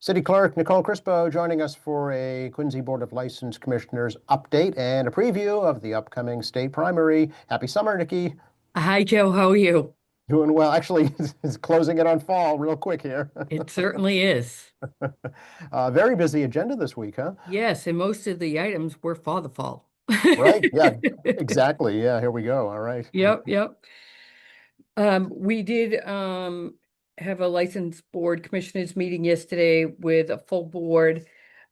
City Clerk Nicole Crispo joining us for a Quincy Board of License Commissioners update and a preview of the upcoming state primary. Happy summer, Nikki. Hi, Joe. How are you? Doing well. Actually, it's closing it on fall real quick here. It certainly is. Very busy agenda this week, huh? Yes, and most of the items were for the fall. Right. Yeah, exactly. Yeah, here we go. All right. Yep, yep. We did have a license board commissioners meeting yesterday with a full board.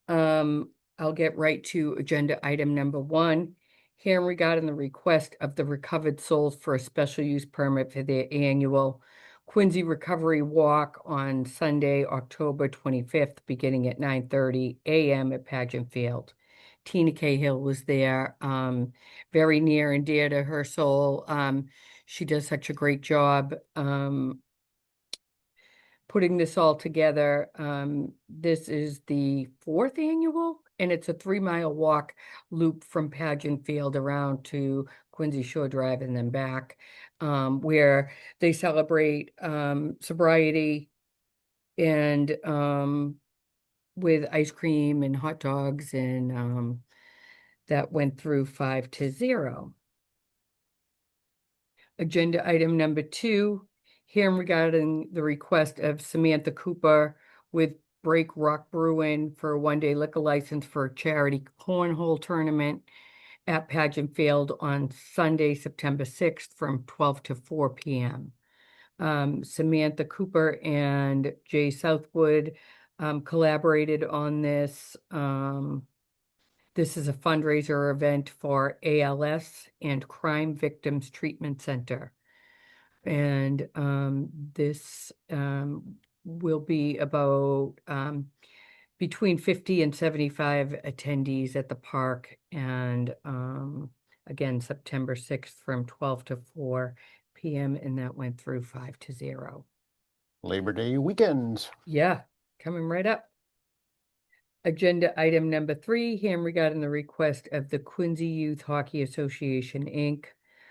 I'll get right to agenda item number one. Hearing regarding the request of the Recovered Souls for a special use permit for their annual Quincy Recovery Walk on Sunday, October 25th, beginning at 9:30 a.m. at Pageant Field. Tina Cahill was there, very near and dear to her soul. She does such a great job putting this all together. This is the fourth annual, and it's a 3-mile walk loop from Pageant Field around to Quincy Shore Drive and then back, where they celebrate sobriety and with ice cream and hot dogs, and that went through 5-0. Agenda item number two, hearing regarding the request of Samantha Cooper with Break Rock Brewing for a one-day liquor license for a charity cornhole tournament at Pageant Field on Sunday, September 6th from 12 to 4 p.m. Samantha Cooper and Jay Southwood collaborated on this. This is a fundraiser event for ALS and Crime Victims Treatment Center. And this will be about between 50 and 75 attendees at the park. And again, September 6th from 12 to 4 p.m. And that went through 5-0. Labor Day weekend. Yeah, coming right up. Agenda item number three, hearing regarding the request of the Quincy Youth Hockey Association, Inc.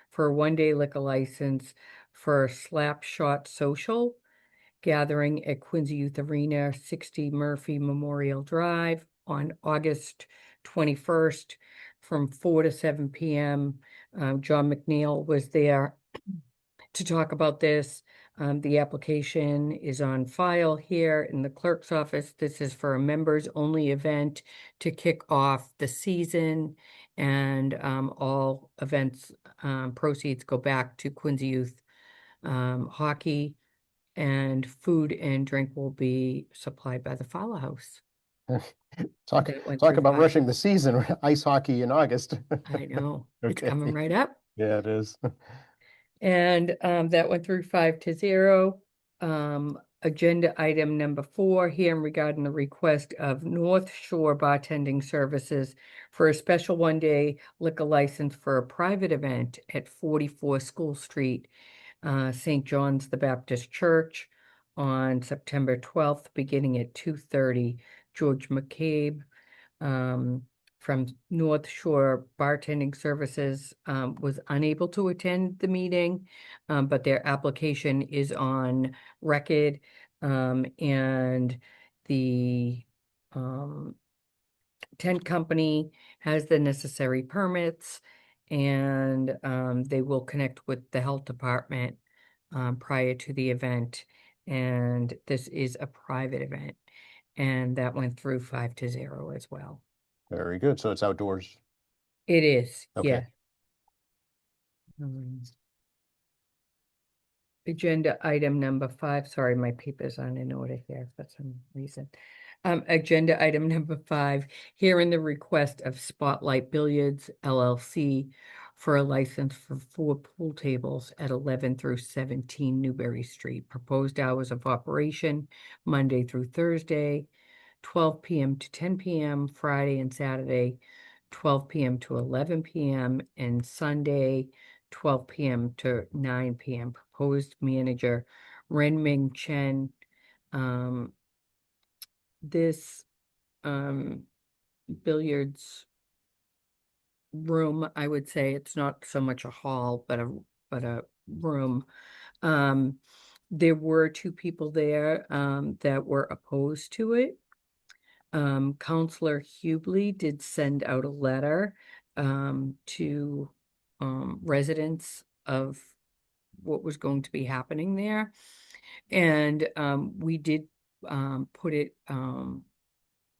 for a one-day liquor license for Slap Shot Social gathering at Quincy Youth Arena, 60 Murphy Memorial Drive on August 21st from 4 to 7 p.m. John McNeil was there to talk about this. The application is on file here in the clerk's office. This is for a members-only event to kick off the season, and all events proceeds go back to Quincy Youth Hockey, and food and drink will be supplied by the Fowler House. Talk That went talk through about five. rushing the season. Ice hockey in August. I know. It's Okay. coming right up. Yeah, it is. And that went through 5-0. Agenda item number four, hearing regarding the request of North Shore Bartending Services for a special one-day liquor license for a private event at 44 School Street, St. John's the Baptist Church on September 12th, beginning at 2:30. George McCabe from North Shore Bartending Services was unable to attend the meeting, but their application is on record, and the tent company has the necessary permits, and they will connect with the health department prior to the event. And this is a private event, and that went through 5-0 as well. Very good. So it's outdoors. It is, Okay. yeah. Um, Agenda item number five, sorry, my paper's on in order here for some reason. Agenda item number five, hearing the request of Spotlight Billiards LLC for a license for 4 pool tables at 11 through 17 Newberry Street. Proposed hours of operation, Monday through Thursday, 12 p.m. to 10 p.m., Friday and Saturday, 12 p.m. to 11 p.m., and Sunday, 12 p.m. to 9 p.m. Proposed manager, Renming Chen. This billiards room, I would say it's not so much a hall, but a room. There were 2 people there that were opposed to it. Counselor Hubley did send out a letter to residents of what was going to be happening there. And we did put it on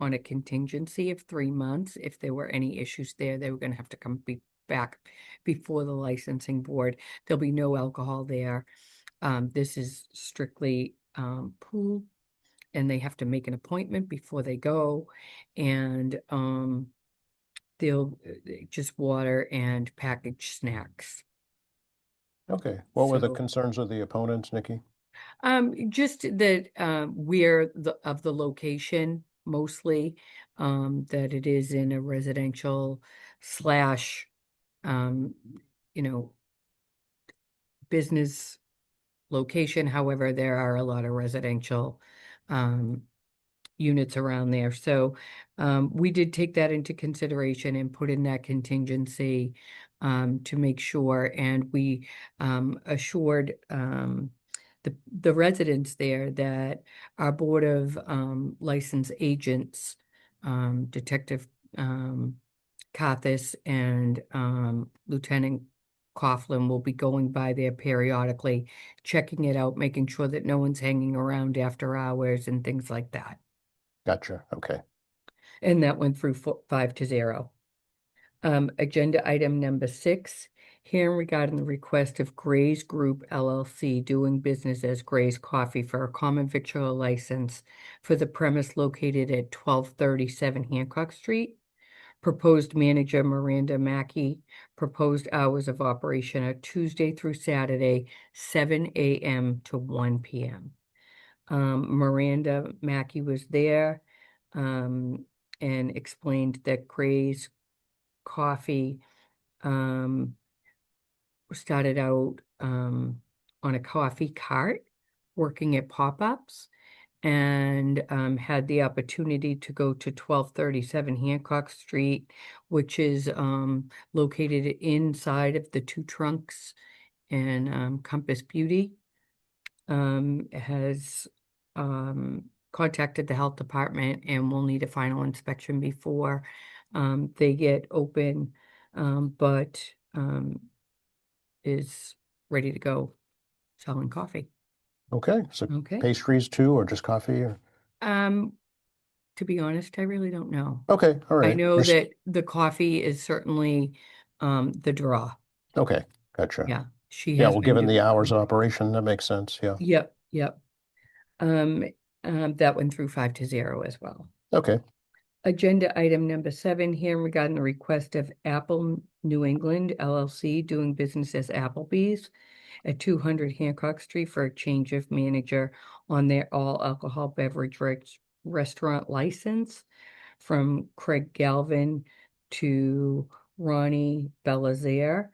a contingency of 3 months. If there were any issues there, they were going to have to come back before the licensing board. There'll be no alcohol there. This is strictly pool, and they have to make an appointment before they go. And they'll just water and packaged snacks. Okay. What were the So concerns of the opponents, Nikki? just that where the location mostly, that it is in a residential slash um, you know, business location. However, there are a lot of residential units around there. So we did take that into consideration and put in that contingency to make sure. And we assured the residents there that our Board of License Agents, Detective Kathis and Lieutenant Coughlin, will be going by there periodically, checking it out, making sure that no one's hanging around after hours and things like that. Gotcha. Okay. And that went through 5-0. Agenda item number 6, hearing regarding the request of Gray's Group LLC doing business as Gray's Coffee for a common victual license for the premise located at 1237 Hancock Street. Proposed manager Miranda Mackey. Proposed hours of operation are Tuesday through Saturday, 7 a.m. to 1 p.m. Miranda Mackey was there and explained that Gray's Coffee started out on a coffee cart working at pop-ups, and had the opportunity to go to 1237 Hancock Street, which is located inside of the Two Trunks and Compass Beauty. Has contacted the health department and will need a final inspection before they get open, but is ready to go selling coffee. Okay. So Okay. pastries too, or just coffee? Or... To be honest, I really don't know. Okay. All I right. know that the coffee is certainly the draw. Okay. Gotcha. Yeah, she Yeah. has Well, been given the doing. hours of operation, that makes sense. Yeah. Yep, yep. Um, that went through 5-0 as well. Okay. Agenda item number 7, hearing regarding the request of Apple New England LLC doing business as Applebee's at 200 Hancock Street for a change of manager on their all alcohol beverage restaurant license from Craig Galvin to Ronnie Belazaire.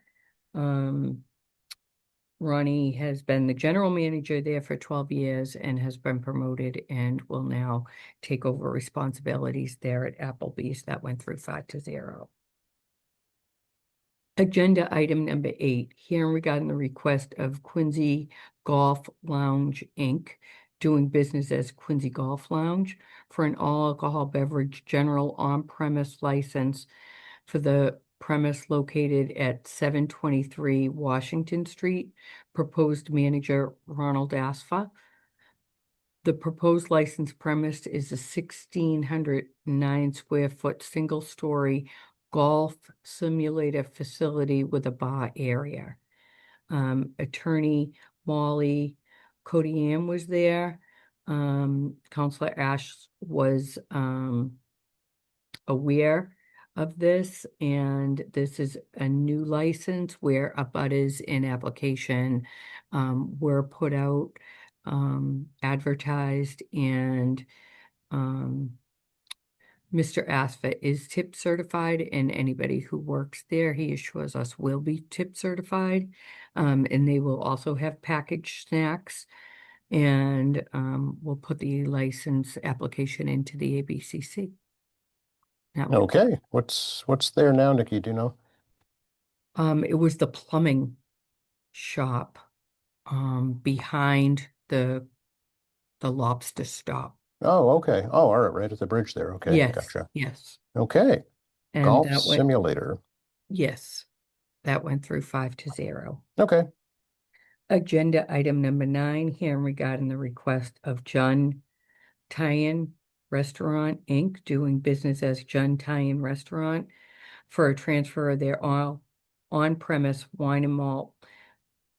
Ronnie has been the general manager there for 12 years and has been promoted and will now take over responsibilities there at Applebee's. That went through 5-0. Agenda item number 8, hearing regarding the request of Quincy Golf Lounge, Inc., doing business as Quincy Golf Lounge for an all-alcohol beverage general on-premise license for the premise located at 723 Washington Street. Proposed manager Ronald Asfa. The proposed license premise is a 1,609 square foot single-story golf simulator facility with a bar area. Attorney Molly Codiam was there. Counselor Ash was aware of this, and this is a new license where abutters in application were put out, advertised, and Mr. Asfa is tip certified, and anybody who works there, he assures us, will be tip certified. And they will also have packaged snacks, and we'll put the license application into the ABCC. That way. Okay. What's there now, Nikki? Do you know? It was the plumbing shop behind the lobster stop. Oh, okay. Oh, all right, right at the bridge there. Okay, Yes, gotcha. yes. Okay, And golf that went, simulator. yes, that went through 5-0. Okay. Agenda item number 9, here regarding the request of John Tyan Restaurant, Inc., doing business as John Tyan Restaurant, for a transfer of their all on-premise wine and malt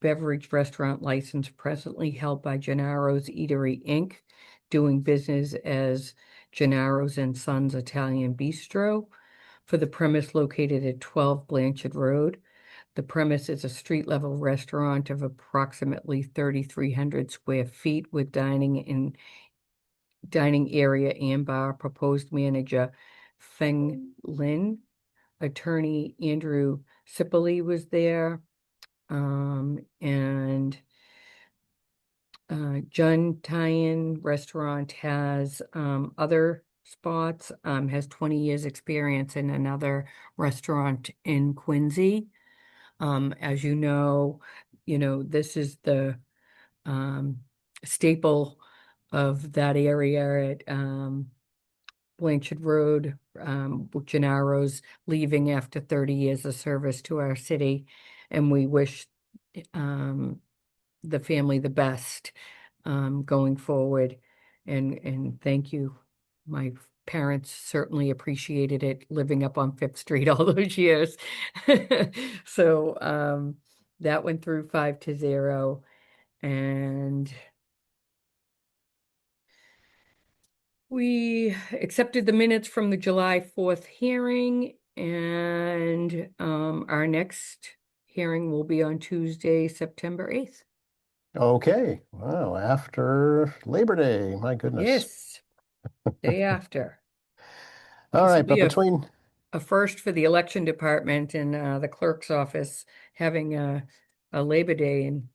beverage restaurant license presently held by Gennaro's Eatery, Inc., doing business as Gennaro's and Sons Italian Bistro, for the premise located at 12 Blanchard Road. The premise is a street-level restaurant of approximately 3,300 square feet with dining area and bar. Proposed manager Feng Lin. Attorney Andrew Sipoli was there. And John Tyan Restaurant has other spots, has 20 years experience in another restaurant in Quincy. As you know, this is the um, staple of that area at Blanchard Road, Gennaro's leaving after 30 years of service to our city, and we wish um, the family the best going forward. And thank you. My parents certainly appreciated it living up on Fifth Street all those years. So that went through 5-0. And we accepted the minutes from the July 4th hearing, and our next hearing will be on Tuesday, September 8th. Okay. Wow, after Labor Day. My goodness. Yes, day after. All This will right, but be between a first for the election department and the clerk's office having a Labor Day in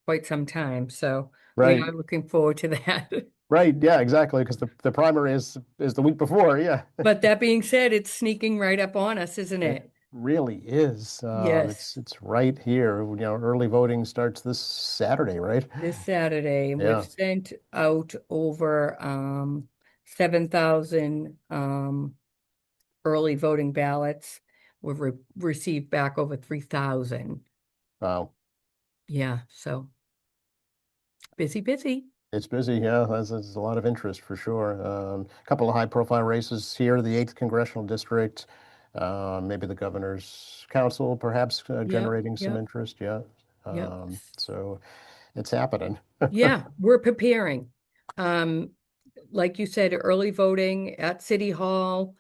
quite some time. So we right, are looking forward to that. right, yeah, exactly, because the primary is the week before. Yeah, But that being said, it's sneaking right up on us, isn't it it? really is. Yes, It's right here. Early voting starts this Saturday, right? this Saturday. And we've Yeah. sent out over 7,000 early voting ballots. We've received back over 3,000. Wow. Yeah, so busy, busy. It's busy, yeah. There's a lot of interest for sure. A couple of high-profile races here, the 8th Congressional District, maybe the Governor's Council, perhaps Yep, generating some yep, interest. Yeah. yep. So it's happening. Yeah, we're preparing. Um, like you said, early voting at City Hall,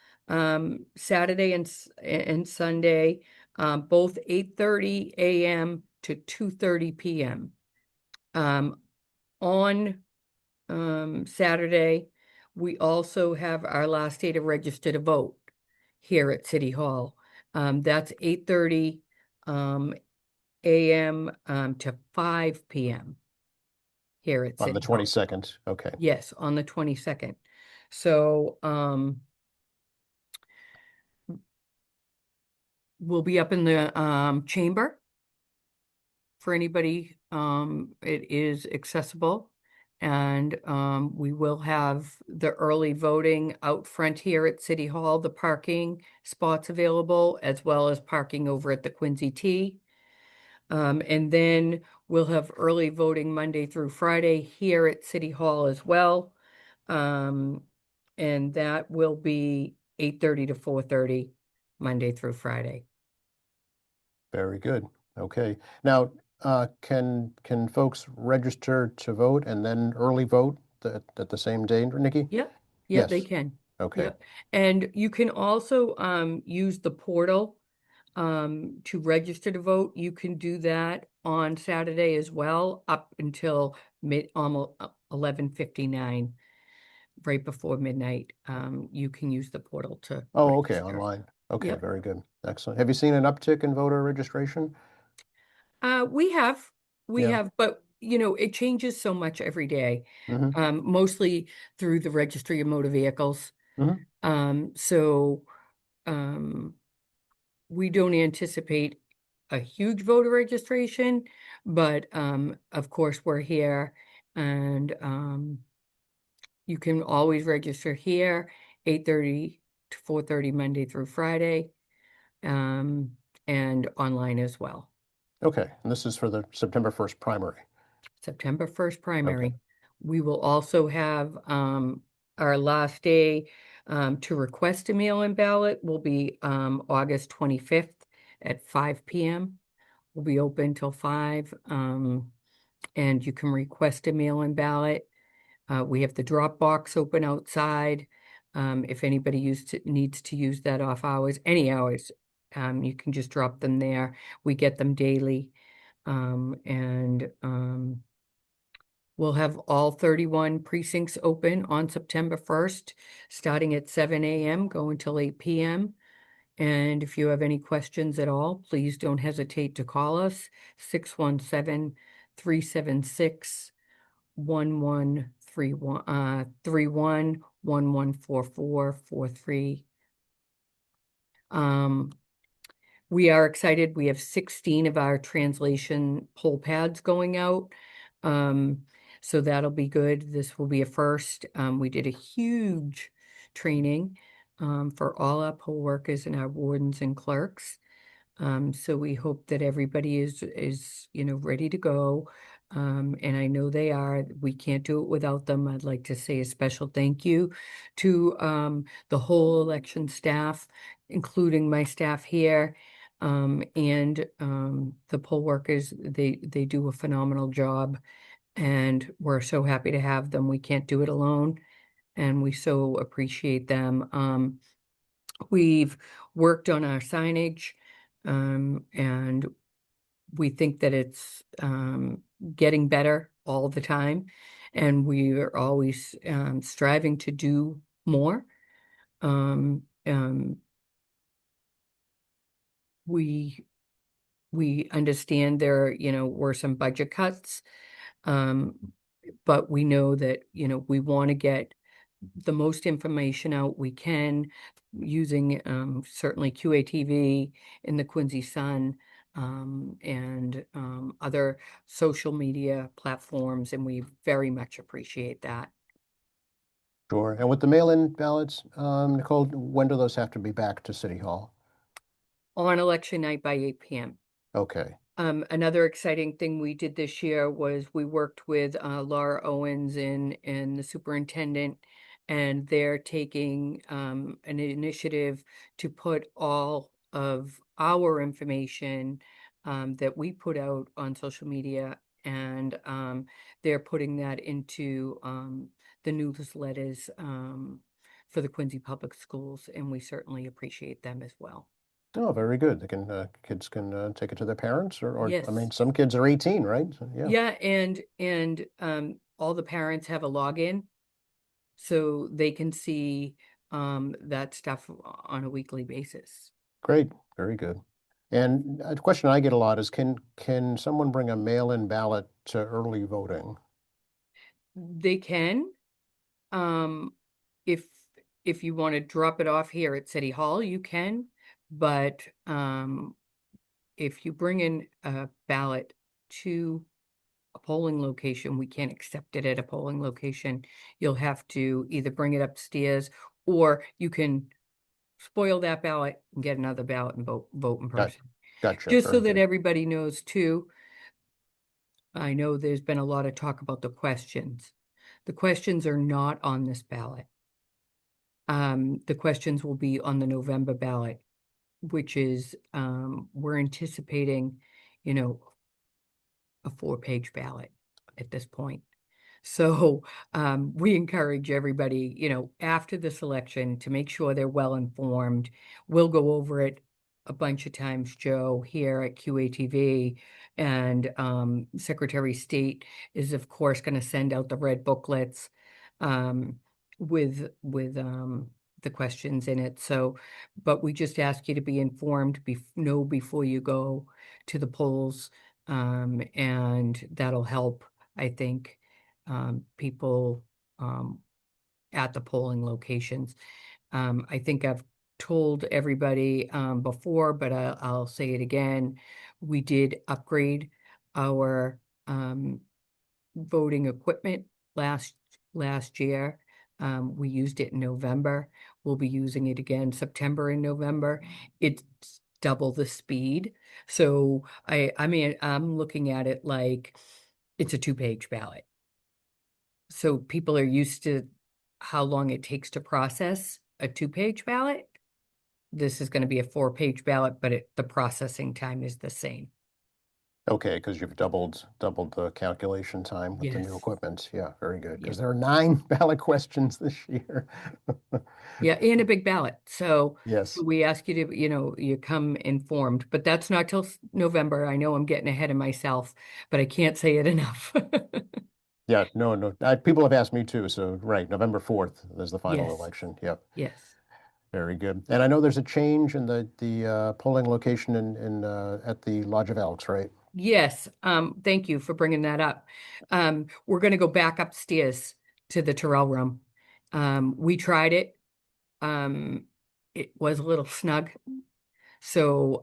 Saturday and Sunday, both 8:30 a.m. to 2:30 p.m. Um, on Saturday, we also have our last day to register to vote here at City Hall. That's 8:30 a.m. To 5 p.m. here at On the City Hall. 22nd. Okay. Yes, on the 22nd. So we'll be up in the chamber for anybody. It is accessible. And we will have the early voting out front here at City Hall, the parking spots available, as well as parking over at the Quincy T. And then we'll have early voting Monday through Friday here at City Hall as well. And that will be 8:30 to 4:30, Monday through Friday. Very good. Okay. Now, can folks register to vote and then early vote at the same day, Nikki? Yep, yep, they Yes. can. Okay. Yep. And you can also use the portal to register to vote. You can do that on Saturday as well, up until almost 11:59, right before midnight. You can use the portal to Oh, okay, register. online. Okay, Yep. very good. Excellent. Have you seen an uptick in voter registration? We have, Yeah. but it changes so much every day, Hmm. mostly through the Registry of Motor Vehicles. Hmm. So um, we don't anticipate a huge voter registration, but of course we're here and You can always register here, 8:30 to 4:30 Monday through Friday, um, and online as well. Okay, and this is for the September 1st primary. September 1st Okay, primary. We will also have our last day to request a mail-in ballot will be August 25th at 5 p.m. We'll be open till 5, and you can request a mail-in ballot. We have the drop box open outside. If anybody needs to use that off hours, any hours, you can just drop them there. We get them daily. And we'll have all 31 precincts open on September 1st, starting at 7 a.m., going till 8 p.m. And if you have any questions at all, please don't hesitate to call us, 617-376-1131, 31-114443. We are excited. We have 16 of our translation poll pads going out. So that'll be good. This will be a first. We did a huge training for all our poll workers and our wardens and clerks. So we hope that everybody is ready to go. And I know they are. We can't do it without them. I'd like to say a special thank you to the whole election staff, including my staff here, and the poll workers. They do a phenomenal job, and we're so happy to have them. We can't do it alone, and we so appreciate them. We've worked on our signage, and we think that it's getting better all the time, and we are always striving to do more. Um, um, we we understand there, were some budget cuts, um, but we know that, we want to get the most information out we can using certainly QATV and the Quincy Sun, and other social media platforms, and we very much appreciate that. sure. And with the mail-in ballots, Nicole, when do those have to be back to City Hall? On election night by 8 p.m. Okay, Another exciting thing we did this year was we worked with Laura Owens and the superintendent, and they're taking an initiative to put all of our information that we put out on social media, and they're putting that into the newsletters for the Quincy Public Schools, and we certainly appreciate them as well. oh, very good. They can, kids can take it to their parents, or I mean, Yes. some kids are 18, right? So, yeah, Yeah, and all the parents have a login, so they can see that stuff on a weekly basis. great, very good. And a question I get a lot is, can someone bring a mail-in ballot to early voting? They can, um, if if you want to drop it off here at City Hall, you can, but if you bring in a ballot to a polling location, we can't accept it at a polling location. You'll have to either bring it upstairs, or you can spoil that ballot and get another ballot and vote in Got, person. gotcha, Just so very that good. everybody knows too, I know there's been a lot of talk about the questions. The questions are not on this ballot. The questions will be on the November ballot, which is we're anticipating, you know, a 4-page ballot at this point. So we encourage everybody, after this election to make sure they're well informed. We'll go over it a bunch of times, Joe, here at QATV. And Secretary of State is, of course, going to send out the red booklets um, with the questions in it. So, but we just ask you to be informed, know before you go to the polls, and that'll help, I think, people at the polling locations. I think I've told everybody before, but I'll say it again. We did upgrade our voting equipment last year. We used it in November. We'll be using it again September and November. It's double the speed. So I mean, I'm looking at it like it's a two-page ballot. So people are used to how long it takes to process a two-page ballot. This is going to be a four-page ballot, but the processing time is the same. Okay, because you've doubled the calculation time with the new Yes. equipment. Yeah, very good. Yeah. Because there are 9 ballot questions this year. Yeah, and a big ballot. So Yes. we ask you to, you come informed, but that's not till November. I know I'm getting ahead of myself, but I can't say it enough. Yeah, no, no. People have asked me too. So, right, November 4th is the final Yes, election. Yep, yes. very good. And I know there's a change in the polling location in at the Lodge of Elks, right? Yes, thank you for bringing that up. We're going to go back upstairs to the Terrell room. We tried it. Um, it was a little snug. So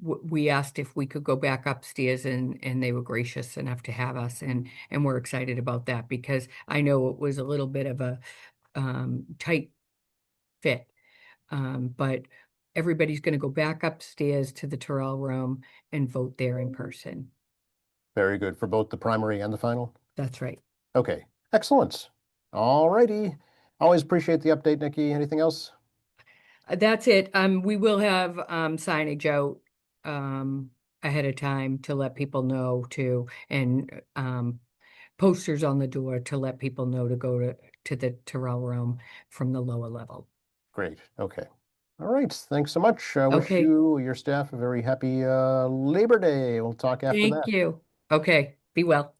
w we asked if we could go back upstairs and they were gracious enough to have us and we're excited about that because I know it was a little bit of a tight fit. But everybody's going to go back upstairs to the Terrell room and vote there in person. Very good for both the primary and the final. That's right. Okay, excellent. All righty. Always appreciate the update, Nikki. Anything else? That's it. We will have signage out ahead of time to let people know too, and posters on the door to let people know to go to the Terrell room from the lower level. Great. Okay. All right. Thanks so much. I wish Okay, you, your staff, a very happy Labor Day. We'll talk after thank that. you. Okay, be well.